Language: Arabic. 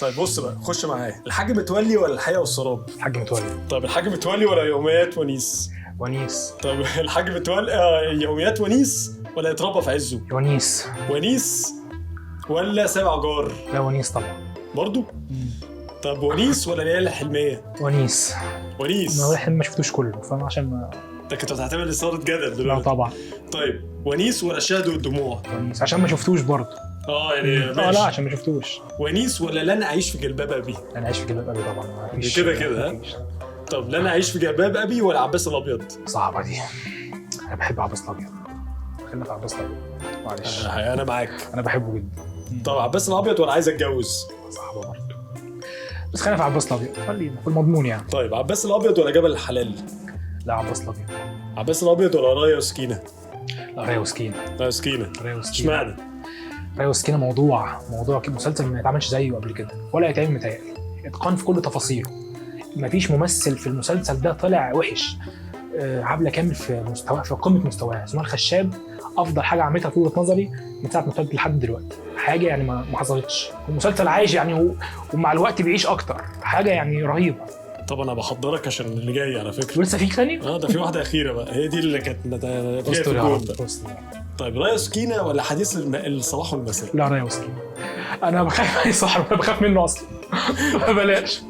طيب بص بقى، خش معايا. الحاج متولي ولا الحقيقة والسراب؟ الحاج متولي. طيب الحاج متولي ولا يوميات ونيس؟ ونيس. طيب الحاج متولي يوميات ونيس ولا يتربى في عزه؟ ونيس. ونيس ولا سبع جار؟ لا ونيس طبعا. برضو؟ طب ونيس ولا ليالي الحلمية؟ ونيس. ونيس. ما هو الحين ما شفتوش كله، فانا عشان ما. انت كنت هتعتمد إثارة جدل لا دلوقتي. طبعا. طيب ونيس ولا الشهد والدموع؟ ونيس عشان ما شفتوش برضه. يعني لا ماشي. عشان ما شفتوش. ونيس ولا لن أعيش في جلباب أبي؟ انا عايش في جلباب ابي طبعا، ما فيش كده ها؟ مفيش. طب لن أعيش في جلباب أبي ولا عباس الأبيض؟ صعبه دي. انا بحب عباس الابيض. خلينا في عباس الابيض معلش. أنا معاك. انا بحبه جدا. طب عباس الأبيض ولا عايز أتجوز؟ صعبه برضه، بس خلينا في عباس الابيض، خلينا في المضمون يعني. طيب عباس الأبيض ولا جبل الحلال؟ لا عباس الابيض. عباس الأبيض ولا رايا وسكينة؟ لا رايه وسكينه. رايا وسكينة. رايه وسكينه. اشمعنى؟ رايه وسكينه موضوع مسلسل ما يتعملش زيه قبل كده ولا يتعمل متهيألي. اتقان في كل تفاصيله. مفيش ممثل في المسلسل ده طلع وحش. عبلة كامل في مستوى، في قمه مستواها. سمية الخشاب افضل حاجه عملتها في وجهه نظري من ساعه ما ابتدت لحد دلوقتي. حاجه يعني ما حصلتش. المسلسل عايش يعني ومع الوقت بيعيش اكتر. حاجه يعني رهيبه. طب انا بحضرك عشان اللي جاي على فكره. ولسه في ثاني. ده في واحده اخيره بقى، هي دي اللي كانت فيها في الجون ده. طيب رايا وسكينه ولا حديث الصباح والمساء؟ لا رايه وسكينه. انا بخاف صح، انا بخاف منه اصلا. بلاش.